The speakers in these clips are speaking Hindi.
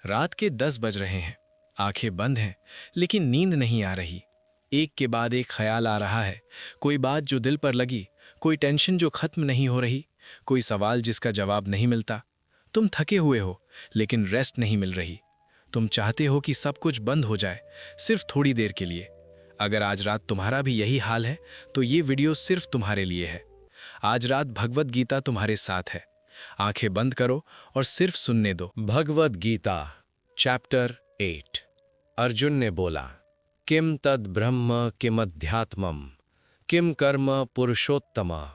रात के 10 बज रहे हैं। आंखें बंद हैं, लेकिन नींद नहीं आ रही। एक के बाद एक ख्याल आ रहा है। कोई बात जो दिल पर लगी, कोई टेंशन जो खत्म नहीं हो रही, कोई सवाल जिसका जवाब नहीं मिलता। तुम थके हुए हो, लेकिन रेस्ट नहीं मिल रही। तुम चाहते हो कि सब कुछ बंद हो जाए, सिर्फ थोड़ी देर के लिए। अगर आज रात तुम्हारा भी यही हाल है, तो ये वीडियो सिर्फ तुम्हारे लिए है। आज रात भगवत गीता तुम्हारे साथ है। आंखें बंद करो और सिर्फ सुनने दो। भगवद गीता चैप्टर 8। अर्जुन ने बोला, किम तद ब्रह्म किमध्यात्मम किम कर्म पुरुषोत्तम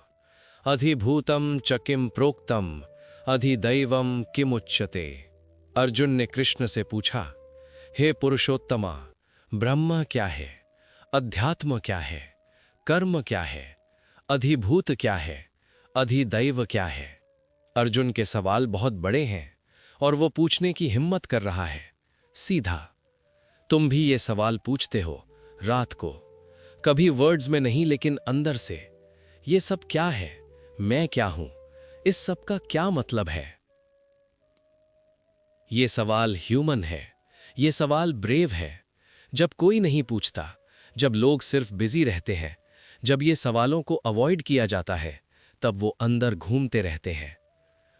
अधिभूतम च किम प्रोक्तम अधिदैवम किमुच्यते। अर्जुन ने कृष्ण से पूछा, हे पुरुषोत्तमा, ब्रह्म क्या है, अध्यात्म क्या है, कर्म क्या है, अधिभूत क्या है, अधिदैव क्या है। अर्जुन के सवाल बहुत बड़े हैं और वो पूछने की हिम्मत कर रहा है सीधा। तुम भी ये सवाल पूछते हो रात को, कभी वर्ड्स में नहीं लेकिन अंदर से। ये सब क्या है, मैं क्या हूं, इस सब का क्या मतलब है। ये सवाल ह्यूमन है, ये सवाल ब्रेव है। जब कोई नहीं पूछता, जब लोग सिर्फ बिजी रहते हैं, जब ये सवालों को अवॉइड किया जाता है, तब वो अंदर घूमते रहते हैं।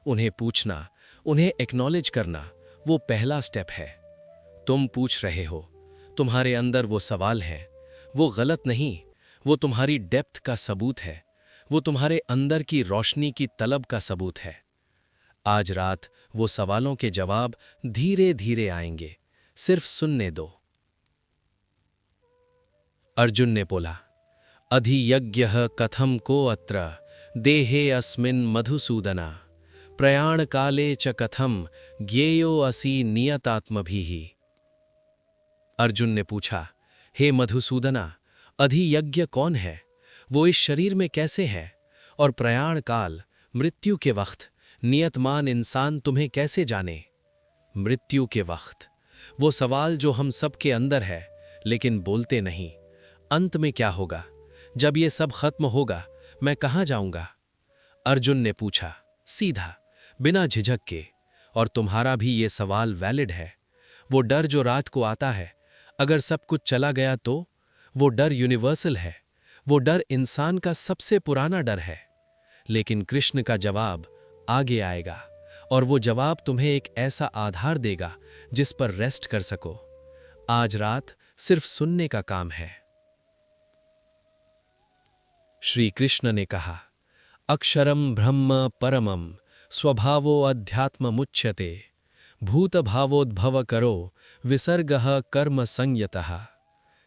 उन्हें पूछना, उन्हें एक्नॉलेज करना, वो पहला स्टेप है। तुम पूछ रहे हो, तुम्हारे अंदर वो सवाल हैं, वो गलत नहीं, वो तुम्हारी डेप्थ का सबूत है, वो तुम्हारे अंदर की रोशनी की तलब का सबूत है। आज रात वो सवालों के जवाब धीरे धीरे आएंगे, सिर्फ सुनने दो। अर्जुन ने बोला, अधियज्ञः कथम को अत्र देहे अस्मिन् मधुसूदना प्रयाण काले च कथम ज्ञेयो असि नियतात्मभिः। अर्जुन ने पूछा, हे मधुसूदना, अधियज्ञ कौन है, वो इस शरीर में कैसे है, और प्रयाण काल मृत्यु के वक्त नियतमान इंसान तुम्हें कैसे जाने। मृत्यु के वक्त, वो सवाल जो हम सब के अंदर है लेकिन बोलते नहीं। अंत में क्या होगा, जब ये सब खत्म होगा, मैं कहाँ जाऊंगा। अर्जुन ने पूछा सीधा, बिना झिझक के। और तुम्हारा भी ये सवाल वैलिड है। वो डर जो रात को आता है, अगर सब कुछ चला गया तो। वो डर यूनिवर्सल है, वो डर इंसान का सबसे पुराना डर है। लेकिन कृष्ण का जवाब आगे आएगा, और वो जवाब तुम्हें एक ऐसा आधार देगा जिस पर रेस्ट कर सको। आज रात सिर्फ सुनने का काम है। श्री कृष्ण ने कहा, अक्षरम ब्रह्म परमम स्वभावो अध्यात्ममुच्यते भूतभावोद्भव करो विसर्गः कर्म संयतः।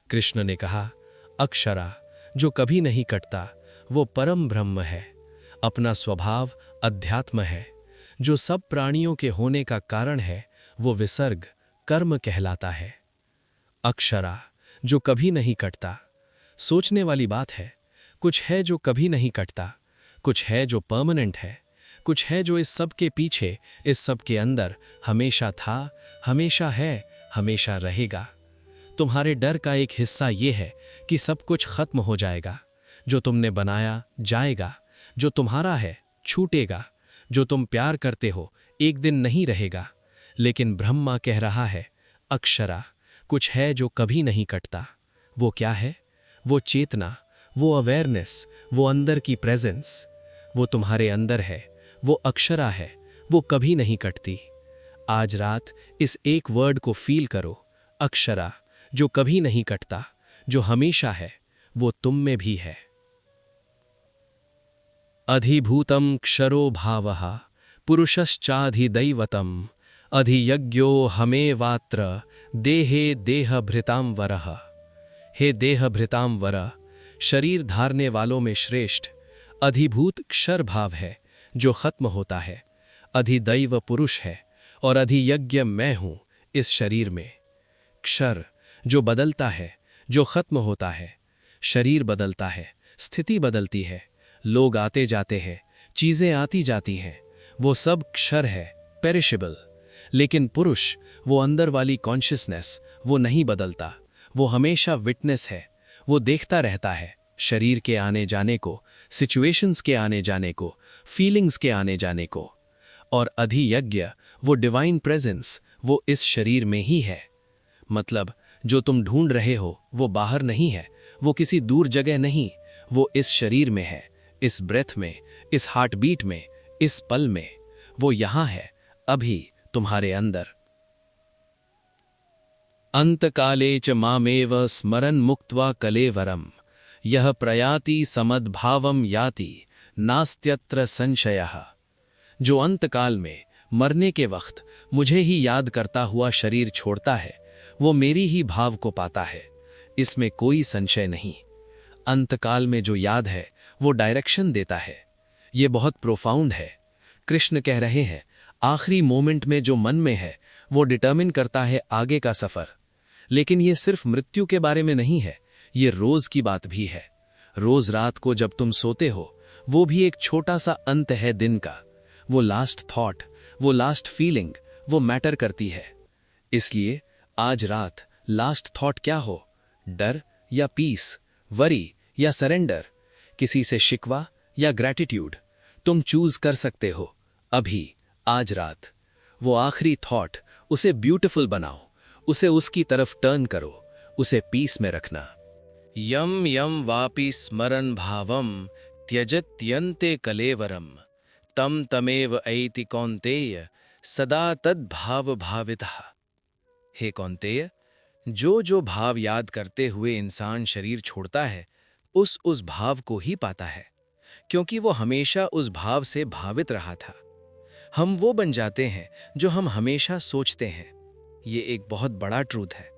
कृष्ण ने कहा, अक्षरा जो कभी नहीं कटता, वो परम ब्रह्म है। अपना स्वभाव अध्यात्म है, जो सब प्राणियों के होने का कारण है, वो विसर्ग कर्म कहलाता है। अक्षरा जो कभी नहीं कटता। सोचने वाली बात है, कुछ है जो कभी नहीं कटता, कुछ है जो परमानेंट है, कुछ है जो इस सब के पीछे, इस सब के अंदर हमेशा था, हमेशा है, हमेशा रहेगा। तुम्हारे डर का एक हिस्सा ये है कि सब कुछ खत्म हो जाएगा। जो तुमने बनाया जाएगा, जो तुम्हारा है छूटेगा, जो तुम प्यार करते हो एक दिन नहीं रहेगा। लेकिन ब्रह्मा कह रहा है, अक्षरा कुछ है जो कभी नहीं कटता। वो क्या है? वो चेतना, वो अवेयरनेस, वो अंदर की प्रेजेंस। वो तुम्हारे अंदर है, वो अक्षरा है, वो कभी नहीं कटती। आज रात इस एक वर्ड को फील करो, अक्षरा जो कभी नहीं कटता, जो हमेशा है, वो तुम में भी है। अधिभूतम क्षरो भावः पुरुषश्चाधिदैवतम अधियज्ञो हमेवात्र देहे देहभृतां वरः। हे देहभृतां वर, शरीर धारने वालों में श्रेष्ठ अधिभूत क्षर भाव है जो खत्म होता है, अधिदैव पुरुष है, और अधियज्ञ मैं हूं इस शरीर में। क्षर जो बदलता है, जो खत्म होता है। शरीर बदलता है, स्थिति बदलती है, लोग आते जाते हैं, चीजें आती जाती हैं, वो सब क्षर है, पेरिशेबल। लेकिन पुरुष, वो अंदर वाली कॉन्शियसनेस, वो नहीं बदलता, वो हमेशा विटनेस है, वो देखता रहता है शरीर के आने जाने को, सिचुएशंस के आने जाने को, फीलिंग्स के आने जाने को। और अधियज्ञ वो डिवाइन प्रेजेंस, वो इस शरीर में ही है। मतलब जो तुम ढूंढ रहे हो वो बाहर नहीं है, वो किसी दूर जगह नहीं, वो इस शरीर में है, इस ब्रेथ में, इस हार्ट बीट में, इस पल में। वो यहां है, अभी तुम्हारे अंदर। अंतकाले च मामेव स्मरन् मुक्त्वा कलेवरम यह प्रयाति समद्भावम याति नास्त्यत्र संशयः। जो अंतकाल में मरने के वक्त मुझे ही याद करता हुआ शरीर छोड़ता है, वो मेरी ही भाव को पाता है, इसमें कोई संशय नहीं। अंतकाल में जो याद है वो डायरेक्शन देता है। ये बहुत प्रोफाउंड है। कृष्ण कह रहे हैं, आखिरी मोमेंट में जो मन में है वो डिटर्मिन करता है आगे का सफर। लेकिन ये सिर्फ मृत्यु के बारे में नहीं है, ये रोज की बात भी है। रोज रात को जब तुम सोते हो, वो भी एक छोटा सा अंत है दिन का। वो लास्ट थॉट, वो लास्ट फीलिंग, वो मैटर करती है। इसलिए आज रात लास्ट थॉट क्या हो? डर या पीस, वरी या सरेंडर, किसी से शिकवा या ग्रैटिट्यूड, तुम चूज कर सकते हो। अभी आज रात वो आखिरी थॉट, उसे ब्यूटीफुल बनाओ, उसे उसकी तरफ टर्न करो, उसे पीस में रखना। यम यम वापि स्मरन् भावम त्यजत्यन्ते कलेवरम तम तमेव ऐति कौन्तेय सदा तद्भाव भावितः। हे कौन्तेय, जो भाव याद करते हुए इंसान शरीर छोड़ता है, उस भाव को ही पाता है, क्योंकि वो हमेशा उस भाव से भावित रहा था। हम वो बन जाते हैं जो हम हमेशा सोचते हैं। ये एक बहुत बड़ा ट्रूथ है।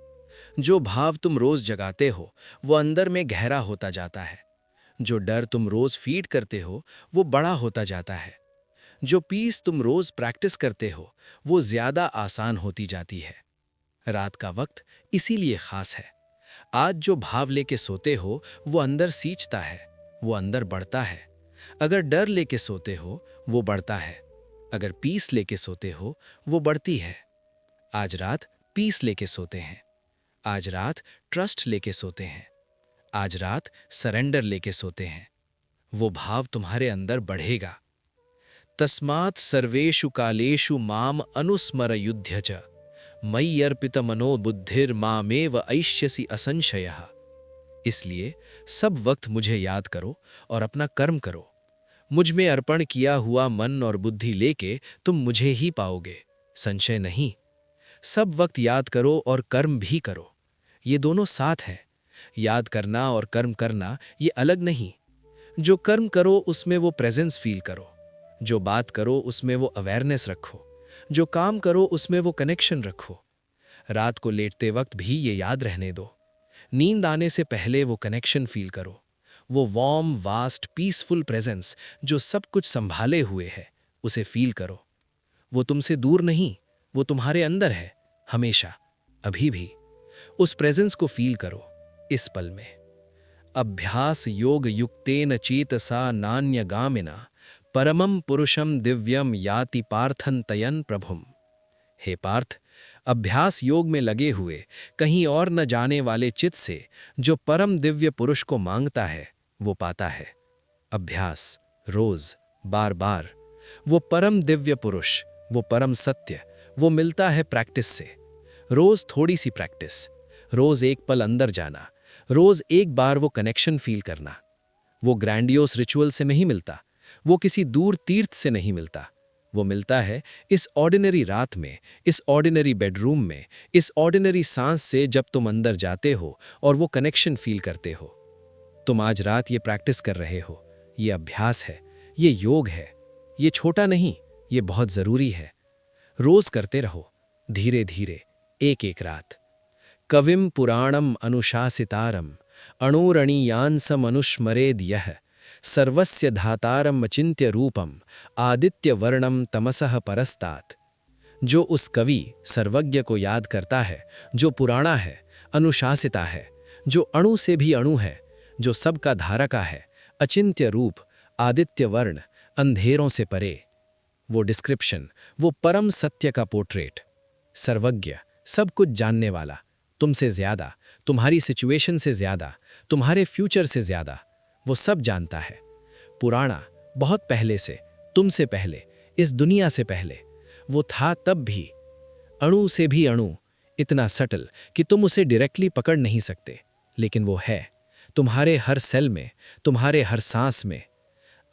जो भाव तुम रोज जगाते हो वो अंदर में गहरा होता जाता है। जो डर तुम रोज फीड करते हो वो बड़ा होता जाता है। जो पीस तुम रोज प्रैक्टिस करते हो वो ज्यादा आसान होती जाती है। रात का वक्त इसीलिए खास है। आज जो भाव लेके सोते हो वो अंदर सींचता है, वो अंदर बढ़ता है। अगर डर लेके सोते हो वो बढ़ता है, अगर पीस लेके सोते हो वो बढ़ती है। आज रात पीस लेके सोते हैं, आज रात ट्रस्ट लेके सोते हैं, आज रात सरेंडर लेके सोते हैं। वो भाव तुम्हारे अंदर बढ़ेगा। तस्मात् सर्वेषु कालेषु माम अनुस्मर युध्य च मयि अर्पित मनो बुद्धिर मामेव ऐष्यसि असंशयः। इसलिए सब वक्त मुझे याद करो और अपना कर्म करो। मुझ में अर्पण किया हुआ मन और बुद्धि लेके तुम मुझे ही पाओगे, संशय नहीं। सब वक्त याद करो और कर्म भी करो, ये दोनों साथ हैं। याद करना और कर्म करना ये अलग नहीं। जो कर्म करो उसमें वो प्रेजेंस फील करो, जो बात करो उसमें वो अवेयरनेस रखो, जो काम करो उसमें वो कनेक्शन रखो। रात को लेटते वक्त भी ये याद रहने दो। नींद आने से पहले वो कनेक्शन फील करो, वो वार्म वास्ट पीसफुल प्रेजेंस जो सब कुछ संभाले हुए है, उसे फील करो। वो तुमसे दूर नहीं, वो तुम्हारे अंदर है, हमेशा, अभी भी। उस प्रेजेंस को फील करो इस पल में। अभ्यास योग युक्तेन चेतसा नान्यगामिना परमं पुरुषम दिव्यम याति पार्थं तयन प्रभुम। हे पार्थ, अभ्यास योग में लगे हुए कहीं और न जाने वाले चित्त से जो परम दिव्य पुरुष को मांगता है वो पाता है। अभ्यास रोज बार बार, वो परम दिव्य पुरुष, वो परम सत्य, वो मिलता है प्रैक्टिस से। रोज थोड़ी सी प्रैक्टिस, रोज एक पल अंदर जाना, रोज एक बार वो कनेक्शन फील करना। वो ग्रैंडियोस रिचुअल से नहीं मिलता, वो किसी दूर तीर्थ से नहीं मिलता। वो मिलता है इस ऑर्डिनरी रात में, इस ऑर्डिनरी बेडरूम में, इस ऑर्डिनरी सांस से जब तुम अंदर जाते हो और वो कनेक्शन फील करते हो। तुम आज रात ये प्रैक्टिस कर रहे हो, ये अभ्यास है, ये योग है। ये छोटा नहीं, ये बहुत जरूरी है। रोज करते रहो, धीरे धीरे, एक एक रात। कविम पुराणम अनुशासितारम अणुरणीयांसम अनुस्मरेद यह सर्वस्य धातारम अचिन्त्य रूपम आदित्य वर्णम तमसः परस्तात्। जो उस कवि सर्वज्ञ को याद करता है, जो पुराना है, अनुशासिता है, जो अणु से भी अणु है, जो सबका धारका है, अचिन्त्य रूप, आदित्य वर्ण, अंधेरों से परे। वो डिस्क्रिप्शन, वो परम सत्य का पोर्ट्रेट। सर्वज्ञ, सब कुछ जानने वाला, तुमसे ज्यादा, तुम्हारी सिचुएशन से ज्यादा, तुम्हारे फ्यूचर से ज्यादा, वो सब जानता है। पुराना, बहुत पहले से, तुमसे पहले, इस दुनिया से पहले, वो था तब भी। अणु से भी अणु, इतना सटल कि तुम उसे डायरेक्टली पकड़ नहीं सकते, लेकिन वो है तुम्हारे हर सेल में, तुम्हारे हर सांस में।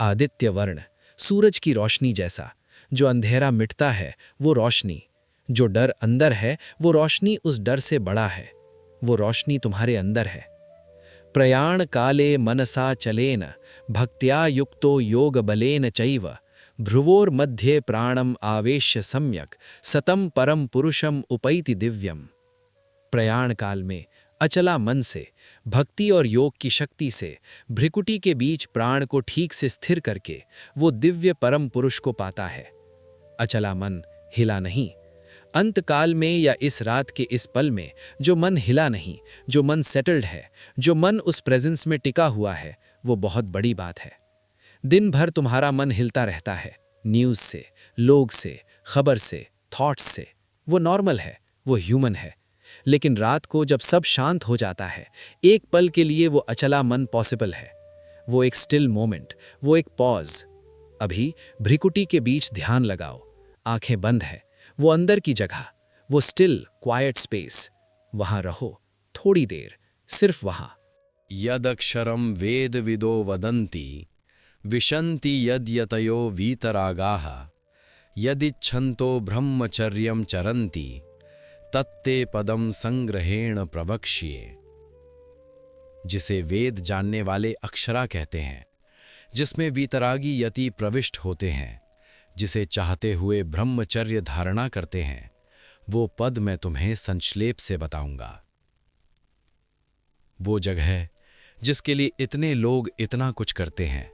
आदित्य वर्ण, सूरज की रोशनी जैसा। जो अंधेरा मिटता है वो रोशनी, जो डर अंदर है वो रोशनी उस डर से बड़ा है। वो रोशनी तुम्हारे अंदर है। प्रयाण काले मनसा चलेन भक्त्या युक्तो योग बलेन चैव भ्रुवोर मध्ये प्राणम आवेश्य सम्यक सतम परम पुरुषम उपैति दिव्यम। प्रयाण काल में अचला मन से, भक्ति और योग की शक्ति से, भ्रिकुटी के बीच प्राण को ठीक से स्थिर करके वो दिव्य परम पुरुष को पाता है। अचला मन हिला नहीं। अंतकाल में या इस रात के इस पल में जो मन हिला नहीं, जो मन सेटल्ड है, जो मन उस प्रेजेंस में टिका हुआ है, वो बहुत बड़ी बात है। दिन भर तुम्हारा मन हिलता रहता है, न्यूज़ से, लोग से, खबर से, थॉट्स से। वो नॉर्मल है, वो ह्यूमन है। लेकिन रात को जब सब शांत हो जाता है, एक पल के लिए वो अचला मन पॉसिबल है। वो एक स्टिल मोमेंट, वो एक पॉज। अभी भ्रिकुटी के बीच ध्यान लगाओ, आंखें बंद है, वो अंदर की जगह, वो स्टिल क्वाइट स्पेस, वहां रहो थोड़ी देर, सिर्फ वहां। यदक्षरम वेद विदो वदन्ति विशन्ति यद्यतयो वीतरागाः यदिच्छन्तो ब्रह्मचर्यं चरन्ति तत्ते पदम संग्रहेण प्रवक्ष्ये। जिसे वेद जानने वाले अक्षरा कहते हैं, जिसमें वीतरागी यति प्रविष्ट होते हैं, जिसे चाहते हुए ब्रह्मचर्य धारणा करते हैं, वो पद मैं तुम्हें संक्षेप से बताऊंगा। वो जगह जिसके लिए इतने लोग इतना कुछ करते हैं,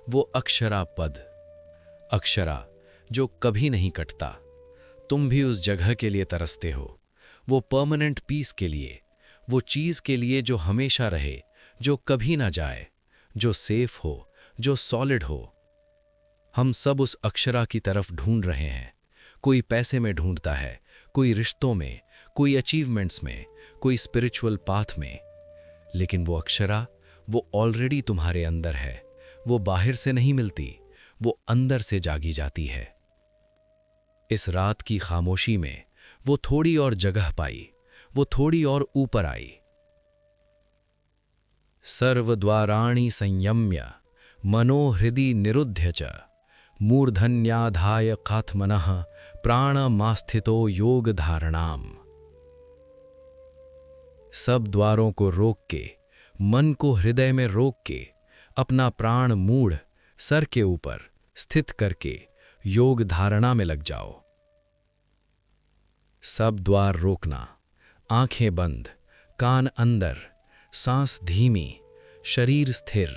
वो अक्षरा पद। अक्षरा जो कभी नहीं कटता। तुम भी उस जगह के लिए तरसते हो, वो परमानेंट पीस के लिए, वो चीज के लिए जो हमेशा रहे, जो कभी ना जाए, जो सेफ हो, जो सॉलिड हो। हम सब उस अक्षरा की तरफ ढूंढ रहे हैं। कोई पैसे में ढूंढता है, कोई रिश्तों में, कोई अचीवमेंट्स में, कोई स्पिरिचुअल पाथ में। लेकिन वो अक्षरा, वो ऑलरेडी तुम्हारे अंदर है। वो बाहर से नहीं मिलती, वो अंदर से जागी जाती है। इस रात की खामोशी में वो थोड़ी और जगह पाई, वो थोड़ी और ऊपर आई। सर्वद्वाराणि संयम्य मनो हृदि निरुध्य च मूर्धन्याधाय कात्मनः प्राणमास्थितो योग धारणाम। सब द्वारों को रोक के, मन को हृदय में रोक के, अपना प्राण मूढ़ सर के ऊपर स्थित करके योग धारणा में लग जाओ। सब द्वार रोकना, आंखें बंद, कान अंदर, सांस धीमी, शरीर स्थिर।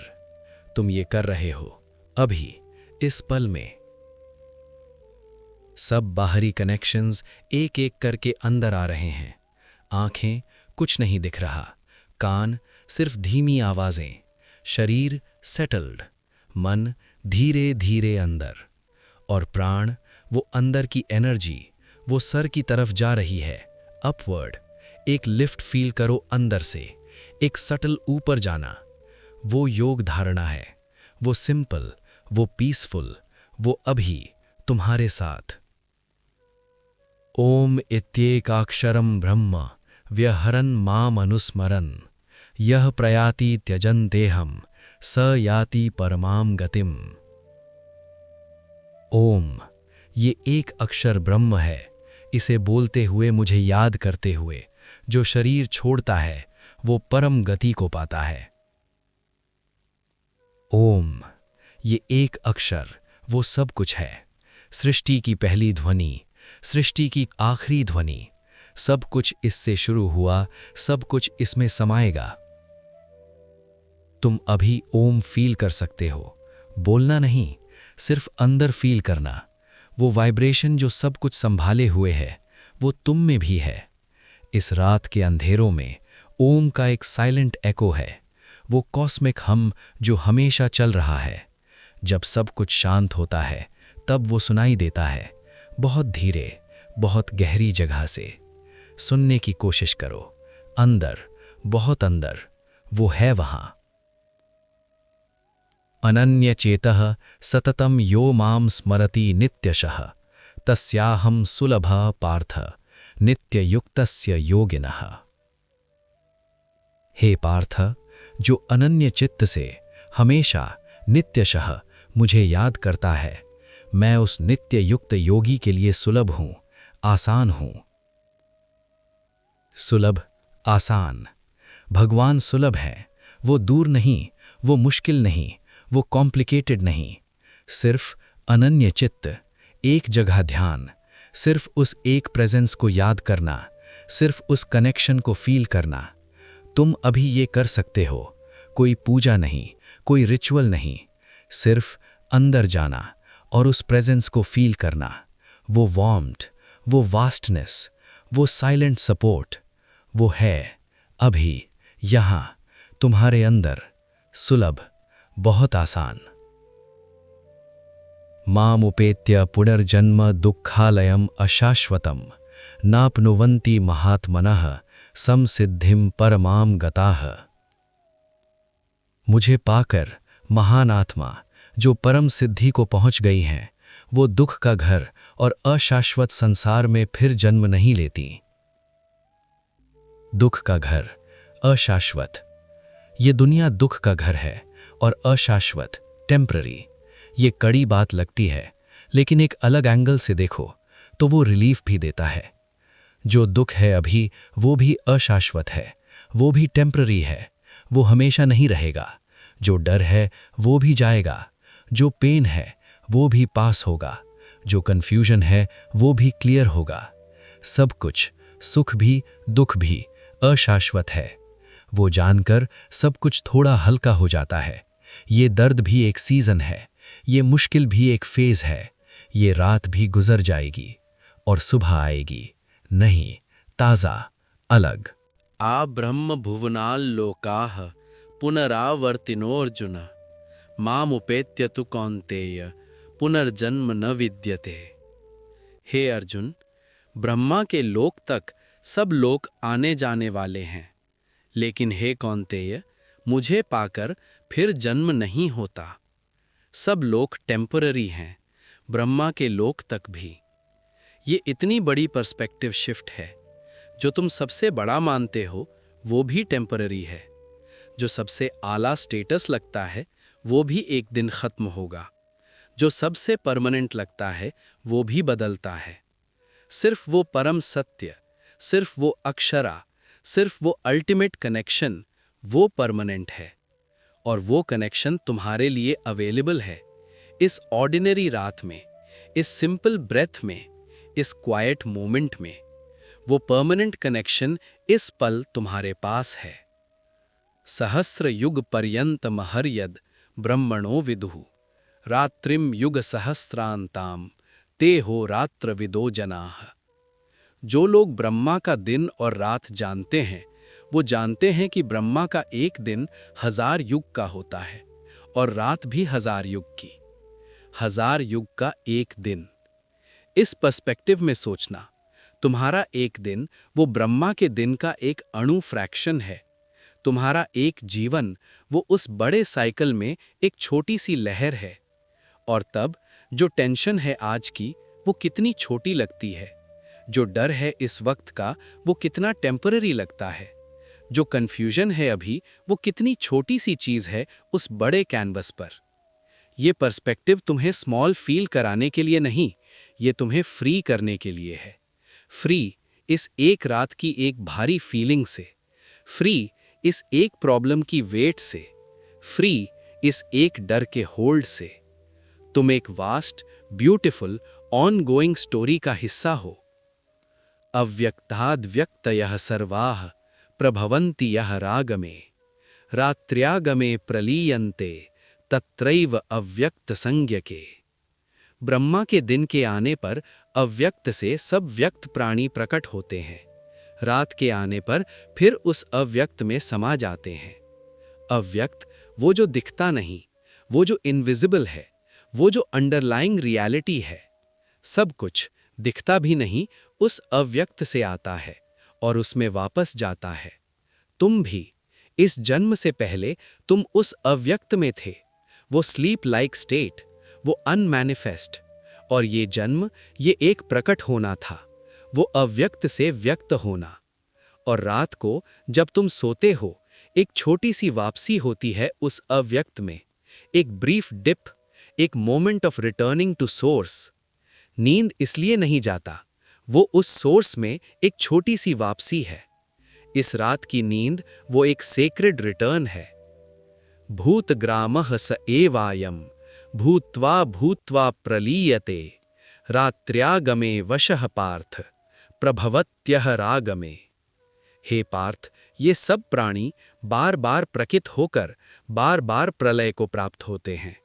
तुम ये कर रहे हो अभी, इस पल में। सब बाहरी कनेक्शंस एक एक करके अंदर आ रहे हैं। आंखें, कुछ नहीं दिख रहा। कान, सिर्फ धीमी आवाजें। शरीर सेटल्ड, मन धीरे धीरे अंदर। और प्राण, वो अंदर की एनर्जी, वो सर की तरफ जा रही है, अपवर्ड। एक लिफ्ट फील करो अंदर से, एक सटल ऊपर जाना। वो योग धारणा है, वो सिंपल, वो पीसफुल, वो अभी तुम्हारे साथ। ओम इत्येकाक्षरम ब्रह्म व्यहरन् माम अनुस्मरन् यह प्रयाति त्यजन् देहम स याति परमाम गतिम। ओम, ये एक अक्षर ब्रह्म है। इसे बोलते हुए, मुझे याद करते हुए, जो शरीर छोड़ता है वो परम गति को पाता है। ओम, ये एक अक्षर, वो सब कुछ है। सृष्टि की पहली ध्वनि, सृष्टि की आखिरी ध्वनि, सब कुछ इससे शुरू हुआ, सब कुछ इसमें समाएगा। तुम अभी ओम फील कर सकते हो, बोलना नहीं, सिर्फ अंदर फील करना। वो वाइब्रेशन जो सब कुछ संभाले हुए है, वो तुम में भी है। इस रात के अंधेरों में ओम का एक साइलेंट एको है, वो कॉस्मिक हम जो हमेशा चल रहा है। जब सब कुछ शांत होता है तब वो सुनाई देता है, बहुत धीरे, बहुत गहरी जगह से। सुनने की कोशिश करो, अंदर, बहुत अंदर, वो है वहां। अनन्य चेतः सततम यो माम स्मरति नित्यशः तस्याहं सुलभ पार्थ नित्ययुक्तस्य योगिनः। हे पार्थ, जो अनन्य चित्त से हमेशा नित्यशः मुझे याद करता है, मैं उस नित्य युक्त योगी के लिए सुलभ हूं, आसान हूं। सुलभ, आसान। भगवान सुलभ है। वो दूर नहीं, वो मुश्किल नहीं, वो कॉम्प्लिकेटेड नहीं। सिर्फ अनन्य चित्त, एक जगह ध्यान, सिर्फ उस एक प्रेजेंस को याद करना, सिर्फ उस कनेक्शन को फील करना। तुम अभी ये कर सकते हो। कोई पूजा नहीं, कोई रिचुअल नहीं, सिर्फ अंदर जाना और उस प्रेजेंस को फील करना। वो वार्मथ, वो वास्टनेस, वो साइलेंट सपोर्ट, वो है अभी यहाँ तुम्हारे अंदर, सुलभ, बहुत आसान। मामुपेत्य पुनर्जन्म दुःखालयम अशाश्वतम नाप्नुवन्ति महात्मनः समसिद्धिम परमाम गताः। मुझे पाकर महान आत्मा जो परम सिद्धि को पहुंच गई हैं, वो दुख का घर और अशाश्वत संसार में फिर जन्म नहीं लेती। दुख का घर, अशाश्वत। ये दुनिया दुख का घर है और अशाश्वत, टेम्पररी। ये कड़ी बात लगती है, लेकिन एक अलग एंगल से देखो तो वो रिलीफ भी देता है। जो दुख है अभी, वो भी अशाश्वत है, वो भी टेम्पररी है, वो हमेशा नहीं रहेगा। जो डर है वो भी जाएगा, जो पेन है वो भी पास होगा, जो कन्फ्यूजन है वो भी क्लियर होगा। सब कुछ, सुख भी दुख भी, अशाश्वत है। वो जानकर सब कुछ थोड़ा हल्का हो जाता है। ये दर्द भी एक सीजन है, ये मुश्किल भी एक फेज है, ये रात भी गुजर जाएगी और सुबह आएगी, नहीं, ताज़ा, अलग। आ ब्रह्म भुवनाल लोकाः पुनरावर्तिनोऽर्जुन मामुपेत्य तु कौन्तेय पुनर्जन्म न विद्यते। हे अर्जुन, ब्रह्मा के लोक तक सब लोग आने जाने वाले हैं, लेकिन हे कौन्तेय, मुझे पाकर फिर जन्म नहीं होता। सब लोग टेम्पररी हैं, ब्रह्मा के लोक तक भी। ये इतनी बड़ी पर्सपेक्टिव शिफ्ट है। जो तुम सबसे बड़ा मानते हो वो भी टेम्पररी है। जो सबसे आला स्टेटस लगता है वो भी एक दिन खत्म होगा। जो सबसे परमानेंट लगता है वो भी बदलता है। सिर्फ वो परम सत्य, सिर्फ वो अक्षरा, सिर्फ वो अल्टीमेट कनेक्शन, वो परमानेंट है। और वो कनेक्शन तुम्हारे लिए अवेलेबल है, इस ऑर्डिनरी रात में, इस सिंपल ब्रेथ में, इस क्वाइट मोमेंट में। वो परमानेंट कनेक्शन इस पल तुम्हारे पास है। सहस्र युग पर्यंत महर्यद ब्रह्मणो विदुः रात्रिम युग सहस्रांताम ते हो रात्र विदो जनाः। जो लोग ब्रह्मा का दिन और रात जानते हैं, वो जानते हैं कि ब्रह्मा का एक दिन 1000 युग का होता है और रात भी 1000 युग की। 1000 युग का एक दिन। इस पर्सपेक्टिव में सोचना, तुम्हारा एक दिन वो ब्रह्मा के दिन का एक अणु फ्रैक्शन है। तुम्हारा एक जीवन वो उस बड़े साइकिल में एक छोटी सी लहर है। और तब जो टेंशन है आज की, वो कितनी छोटी लगती है। जो डर है इस वक्त का, वो कितना टेम्पररी लगता है। जो कन्फ्यूजन है अभी, वो कितनी छोटी सी चीज है उस बड़े कैनवस पर। ये पर्सपेक्टिव तुम्हें स्मॉल फील कराने के लिए नहीं, ये तुम्हें फ्री करने के लिए है। फ्री इस एक रात की एक भारी फीलिंग से, फ्री इस एक प्रॉब्लम की वेट से, फ्री इस एक डर के होल्ड से। तुम एक वास्ट, ब्यूटिफुल, ऑनगोइंग स्टोरी का हिस्सा हो। अव्यक्ताद् व्यक्तयः सर्वाः प्रभवन्ति यः रागमे रात्र्यागमे प्रलीयन्ते तत्रैव अव्यक्त संज्ञके। ब्रह्मा के दिन के आने पर अव्यक्त से सब व्यक्त प्राणी प्रकट होते हैं। रात के आने पर फिर उस अव्यक्त में समा जाते हैं। अव्यक्त वो जो दिखता नहीं, वो जो इनविजिबल है, वो जो अंडरलाइंग रियलिटी है। सब कुछ दिखता भी नहीं, उस अव्यक्त से आता है और उसमें वापस जाता है। तुम भी इस जन्म से पहले तुम उस अव्यक्त में थे, वो स्लीप लाइक स्टेट, वो अनमैनिफेस्ट। और ये जन्म, ये एक प्रकट होना था, वो अव्यक्त से व्यक्त होना। और रात को जब तुम सोते हो, एक छोटी सी वापसी होती है उस अव्यक्त में, एक ब्रीफ डिप, एक moment of returning to source. नींद इसलिए नहीं जाता, वो उस सोर्स में एक छोटी सी वापसी है। इस रात की नींद वो एक सेक्रेड रिटर्न है। भूतग्रामः स एवायम भूत्वा भूत्वा प्रलीयते रात्र्यागमे वशः पार्थ प्रभवत्यः रागमे। हे पार्थ, ये सब प्राणी बार बार प्रकित होकर बार बार प्रलय को प्राप्त होते हैं।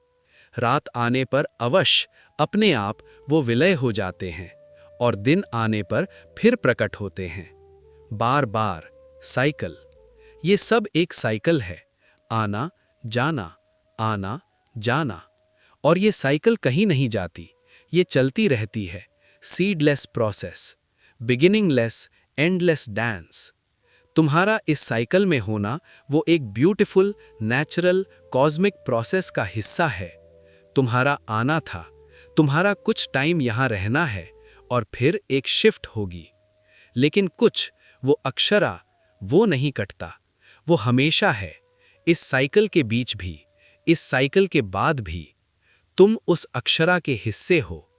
रात आने पर अवश्य अपने आप वो विलय हो जाते हैं और दिन आने पर फिर प्रकट होते हैं। बार बार साइकिल, ये सब एक साइकिल है, आना जाना, आना जाना। और ये साइकिल कहीं नहीं जाती, ये चलती रहती है। Seedless process, beginningless endless dance. तुम्हारा इस साइकिल में होना वो एक ब्यूटीफुल नेचुरल कॉस्मिक प्रोसेस का हिस्सा है। तुम्हारा आना था, तुम्हारा कुछ टाइम यहाँ रहना है और फिर एक शिफ्ट होगी। लेकिन कुछ, वो अक्षरा, वो नहीं कटता, वो हमेशा है, इस साइकिल के बीच भी, इस साइकिल के बाद भी। तुम उस अक्षरा के हिस्से हो।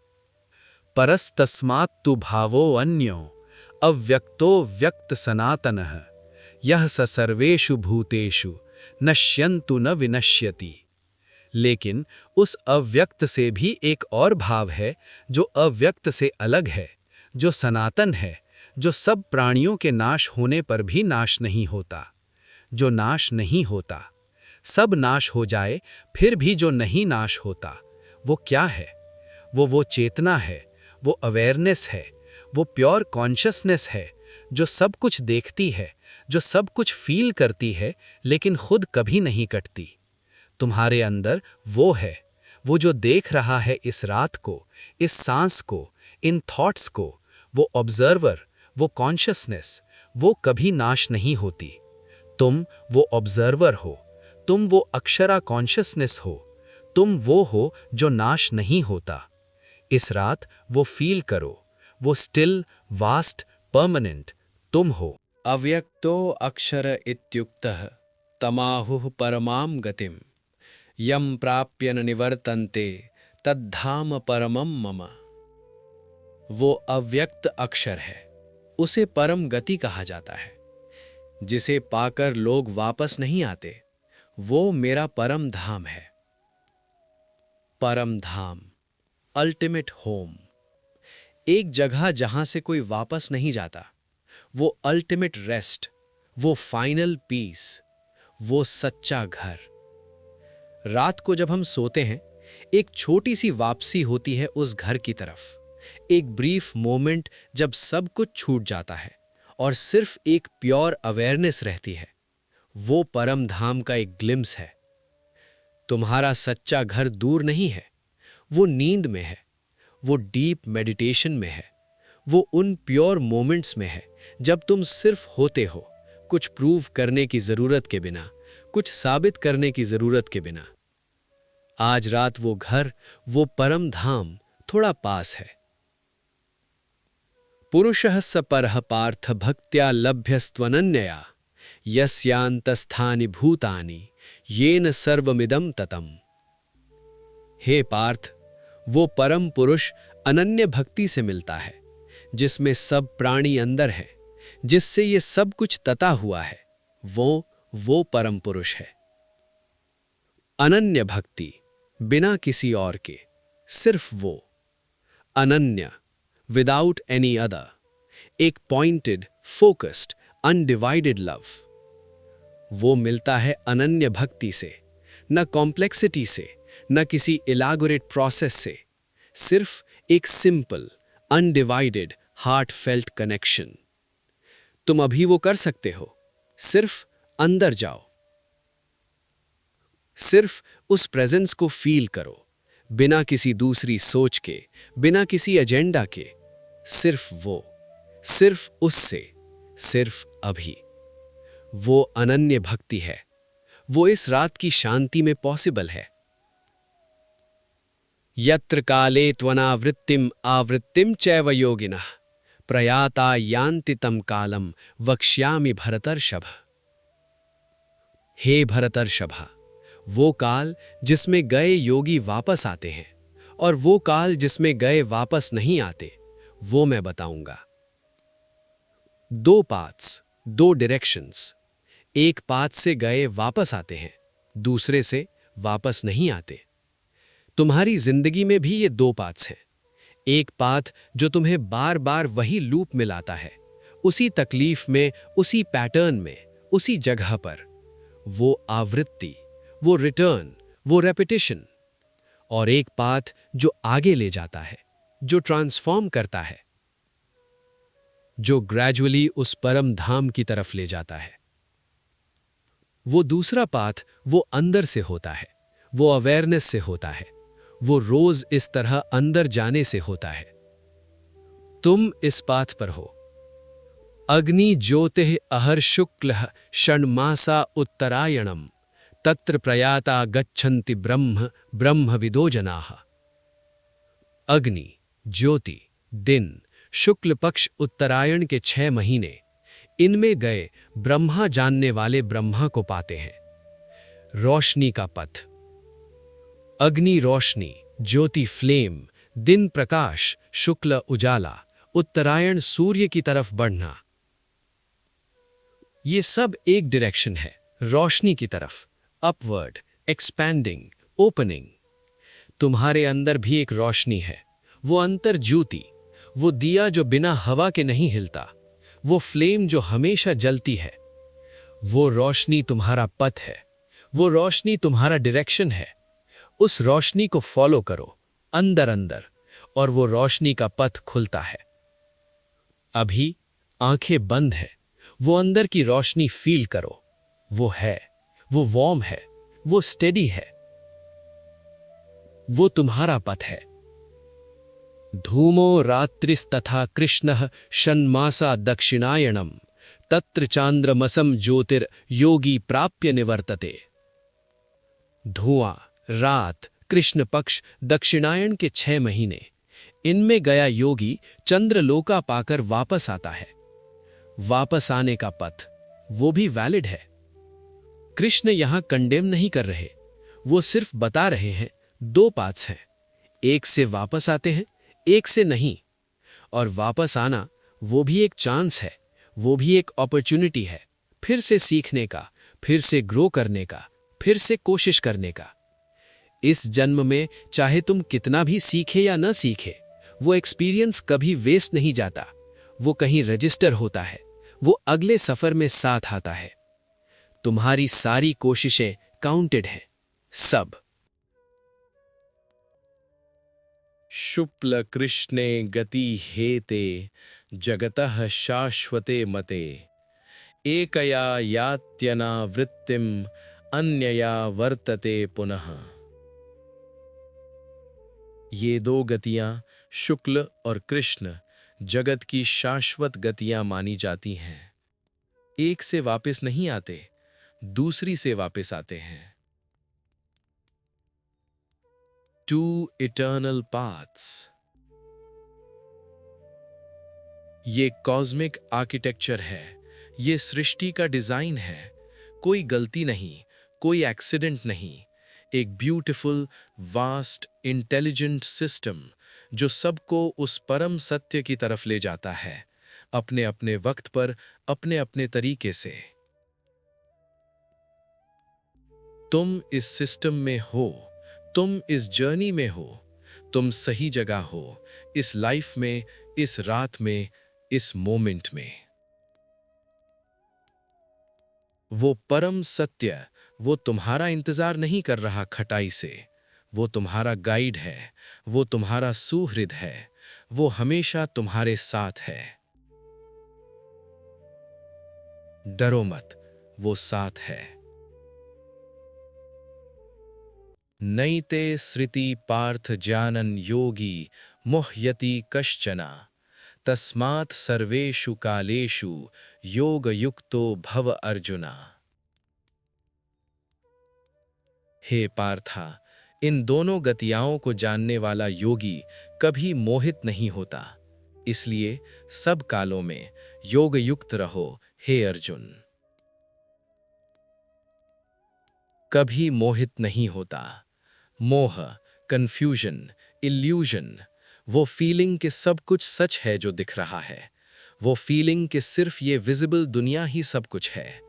परस्तस्मात् तु भावो अन्यो अव्यक्तो व्यक्त सनातनः यह स सर्वेषु भूतेषु नश्यन्तु न विनश्यति। लेकिन उस अव्यक्त से भी एक और भाव है जो अव्यक्त से अलग है, जो सनातन है, जो सब प्राणियों के नाश होने पर भी नाश नहीं होता, जो नाश नहीं होता। सब नाश हो जाए फिर भी जो नहीं नाश होता, वो क्या है? वो चेतना है, वो अवेयरनेस है, वो प्योर कॉन्शियसनेस है जो सब कुछ देखती है, जो सब कुछ फील करती है, लेकिन खुद कभी नहीं कटती। तुम्हारे अंदर वो है, वो जो देख रहा है इस रात को, इस सांस को, इन थॉट्स को। वो ऑब्जर्वर, वो कॉन्शियसनेस, वो कभी नाश नहीं होती। तुम वो ऑब्जर्वर हो, तुम वो अक्षरा कॉन्शियसनेस हो, तुम वो हो जो नाश नहीं होता। इस रात वो फील करो, वो स्टिल, वास्ट, परमानेंट तुम हो। अव्यक्तो अक्षर इत्युक्तः तमाहुः परमां गतिम यम प्राप्य न निवर्तन्ते तद्धाम परमं मम। वो अव्यक्त अक्षर है, उसे परम गति कहा जाता है। जिसे पाकर लोग वापस नहीं आते, वो मेरा परम धाम है। परम धाम, अल्टीमेट होम, एक जगह जहां से कोई वापस नहीं जाता। वो अल्टीमेट रेस्ट, वो फाइनल पीस, वो सच्चा घर। रात को जब हम सोते हैं, एक छोटी सी वापसी होती है उस घर की तरफ। एक ब्रीफ मोमेंट जब सब कुछ छूट जाता है और सिर्फ एक प्योर अवेयरनेस रहती है। वो परम धाम का एक ग्लिम्स है। तुम्हारा सच्चा घर दूर नहीं है, वो नींद में है, वो डीप मेडिटेशन में है, वो उन प्योर मोमेंट्स में है जब तुम सिर्फ होते हो, कुछ प्रूव करने की जरूरत के बिना, कुछ साबित करने की जरूरत के बिना। आज रात वो घर, वो परम धाम थोड़ा पास है। पुरुषः स परः पार्थ भक्त्या लभ्यस्त्वनन्यया यस्यान्तस्थानि भूतानि येन सर्वमिदं ततम्। हे पार्थ, वो परम पुरुष अनन्य भक्ति से मिलता है, जिसमें सब प्राणी अंदर है, जिससे ये सब कुछ तता हुआ है। वो परम पुरुष है। अनन्य भक्ति, बिना किसी और के, सिर्फ वो। अनन्य, विदाउट एनी अदर, एक पॉइंटेड, फोकस्ड, अनडिवाइडेड लव। वो मिलता है अनन्य भक्ति से, न कॉम्प्लेक्सिटी से, न किसी इलाबोरेट प्रोसेस से। सिर्फ एक सिंपल, अनडिवाइडेड, हार्टफेल्ट कनेक्शन। तुम अभी वो कर सकते हो। सिर्फ अंदर जाओ, सिर्फ उस प्रेजेंस को फील करो, बिना किसी दूसरी सोच के, बिना किसी एजेंडा के। सिर्फ वो, सिर्फ उससे, सिर्फ अभी। वो अनन्य भक्ति है। वो इस रात की शांति में पॉसिबल है। यत्र काले त्वनावृत्तिम आवृत्तिम चैव योगिनः प्रयाता यान्ति तं कालम वक्ष्यामि भरतर्षभ। हे भरतर्षभा, वो काल जिसमें गए योगी वापस आते हैं और वो काल जिसमें गए वापस नहीं आते, वो मैं बताऊंगा। दो पाथ्स, दो डायरेक्शंस। एक पाथ से गए वापस आते हैं, दूसरे से वापस नहीं आते। तुम्हारी जिंदगी में भी ये दो पाथ्स हैं। एक पाथ जो तुम्हें बार बार वही लूप में लाता है, उसी तकलीफ में, उसी पैटर्न में, उसी जगह पर। वो आवृत्ति, वो रिटर्न, वो रेपिटिशन। और एक पाथ जो आगे ले जाता है, जो ट्रांसफॉर्म करता है, जो ग्रेजुअली उस परम धाम की तरफ ले जाता है। वो दूसरा पाथ वो अंदर से होता है, वो अवेयरनेस से होता है, वो रोज इस तरह अंदर जाने से होता है। तुम इस पाथ पर हो। अग्नि ज्योतिः अहर शुक्ल षण्मासा उत्तरायणम तत्र प्रयाता गच्छन्ति ब्रह्म ब्रह्मविदो जनाः। अग्नि, ज्योति, दिन, शुक्ल पक्ष उत्तरायण के 6 महीने, इनमें गए ब्रह्मा जानने वाले ब्रह्मा को पाते हैं। रोशनी का पथ। अग्नि रोशनी, ज्योति फ्लेम, दिन प्रकाश, शुक्ल उजाला, उत्तरायण सूर्य की तरफ बढ़ना। ये सब एक डायरेक्शन है, रोशनी की तरफ, अपवर्ड, एक्सपैंडिंग, ओपनिंग। तुम्हारे अंदर भी एक रोशनी है, वो अंतर ज्योति, वो दिया जो बिना हवा के नहीं हिलता, वो फ्लेम जो हमेशा जलती है। वो रोशनी तुम्हारा पथ है, वो रोशनी तुम्हारा डायरेक्शन है। उस रोशनी को फॉलो करो अंदर अंदर, और वो रोशनी का पथ खुलता है। अभी आंखें बंद है, वो अंदर की रोशनी फील करो। वो है, वो वार्म है, वो स्टेडी है, वो तुम्हारा पथ है। धूमो रात्रिस्तथा कृष्णः षण्मासा दक्षिणायणम तत्र चांद्रमसम ज्योतिर योगी प्राप्य निवर्तते। धुआं, रात, कृष्ण पक्ष, दक्षिणायन के 6 महीने, इनमें गया योगी चंद्रलोका पाकर वापस आता है। वापस आने का पथ, वो भी वैलिड है। कृष्ण यहां कंडेम नहीं कर रहे, वो सिर्फ बता रहे हैं 2 पाथ्स हैं। एक से वापस आते हैं, एक से नहीं। और वापस आना वो भी एक चांस है, वो भी एक अपॉर्चुनिटी है, फिर से सीखने का, फिर से ग्रो करने का, फिर से कोशिश करने का। इस जन्म में चाहे तुम कितना भी सीखे या न सीखे, वो एक्सपीरियंस कभी वेस्ट नहीं जाता। वो कहीं रजिस्टर होता है, वो अगले सफर में साथ आता है। तुम्हारी सारी कोशिशें काउंटेड हैं, सब। शुक्ल कृष्णे गति हेते जगतः शाश्वते मते एकया यात्यना वृत्तिम अन्यया वर्तते पुनः। ये 2 गतियां, शुक्ल और कृष्ण, जगत की शाश्वत गतियां मानी जाती हैं। एक से वापस नहीं आते, दूसरी से वापस आते हैं। 2 इटर्नल पाथ्स। ये कॉस्मिक आर्किटेक्चर है, ये सृष्टि का डिजाइन है। कोई गलती नहीं, कोई एक्सीडेंट नहीं। एक ब्यूटीफुल, वास्ट, इंटेलिजेंट सिस्टम जो सबको उस परम सत्य की तरफ ले जाता है, अपने अपने वक्त पर, अपने अपने तरीके से। तुम इस सिस्टम में हो, तुम इस जर्नी में हो, तुम सही जगह हो, इस लाइफ में, इस रात में, इस मोमेंट में। वो परम सत्य, वो तुम्हारा इंतजार नहीं कर रहा खटाई से। वो तुम्हारा गाइड है, वो तुम्हारा सुहृद है, वो हमेशा तुम्हारे साथ है। डरो मत, वो साथ है। नैते श्रुति पार्थ जानन योगी मुह्यति कश्चना तस्मात् सर्वेषु कालेषु योगयुक्तो भव अर्जुना। हे पार्था, इन दोनों गतियाओं को जानने वाला योगी कभी मोहित नहीं होता। इसलिए सब कालों में योग युक्त रहो हे अर्जुन। कभी मोहित नहीं होता। मोह, कंफ्यूजन, इल्यूजन, वो फीलिंग कि सब कुछ सच है जो दिख रहा है, वो फीलिंग कि सिर्फ ये विजिबल दुनिया ही सब कुछ है।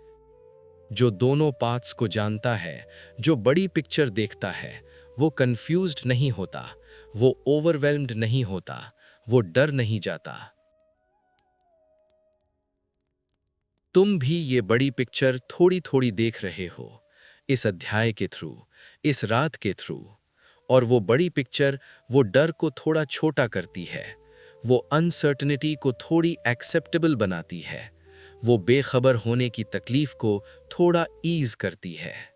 जो दोनों पार्ट्स को जानता है, जो बड़ी पिक्चर देखता है, वो कंफ्यूज्ड नहीं होता, वो ओवरवेल्म्ड नहीं होता, वो डर नहीं जाता। तुम भी ये बड़ी पिक्चर थोड़ी थोड़ी देख रहे हो, इस अध्याय के थ्रू, इस रात के थ्रू। और वो बड़ी पिक्चर वो डर को थोड़ा छोटा करती है, वो अनसर्टनिटी को थोड़ी एक्सेप्टेबल बनाती है, वो बेखबर होने की तकलीफ को थोड़ा ईज करती है।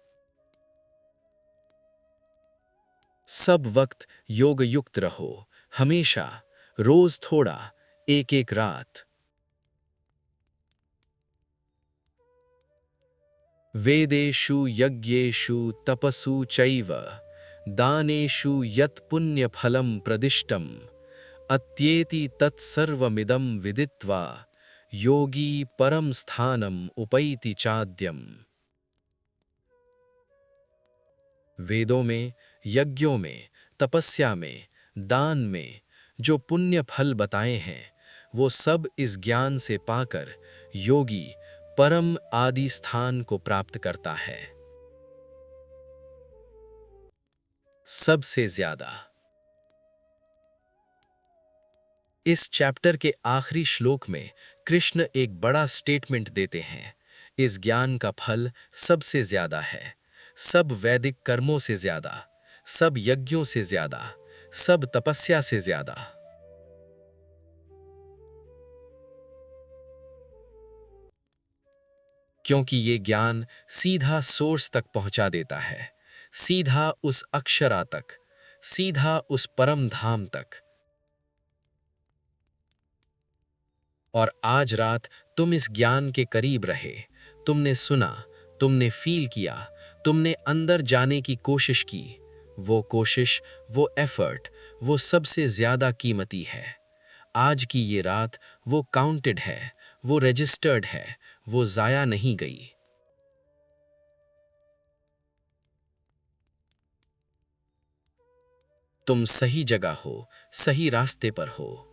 सब वक्त योग युक्त रहो, हमेशा, रोज थोड़ा, एक एक रात। वेदेषु यज्ञेषु तपसु चैव दानेषु यत् पुण्यफलं प्रदिष्टम् अत्येति तत्सर्वमिदं विदित्वा योगी परम स्थानम उपैति चाद्यम। वेदों में, यज्ञों में, तपस्या में, दान में जो पुण्य फल बताए हैं, वो सब इस ज्ञान से पाकर योगी परम आदि स्थान को प्राप्त करता है। सबसे ज्यादा। इस चैप्टर के आखिरी श्लोक में कृष्ण एक बड़ा स्टेटमेंट देते हैं। इस ज्ञान का फल सबसे ज्यादा है, सब वैदिक कर्मों से ज्यादा, सब यज्ञों से ज्यादा, सब तपस्या से ज्यादा। क्योंकि ये ज्ञान सीधा सोर्स तक पहुंचा देता है, सीधा उस अक्षरा तक, सीधा उस परम धाम तक। और आज रात तुम इस ज्ञान के करीब रहे, तुमने सुना, तुमने फील किया, तुमने अंदर जाने की कोशिश की। वो कोशिश, वो एफर्ट, वो सबसे ज्यादा कीमती है। आज की ये रात वो काउंटेड है, वो रजिस्टर्ड है, वो जाया नहीं गई। तुम सही जगह हो, सही रास्ते पर हो।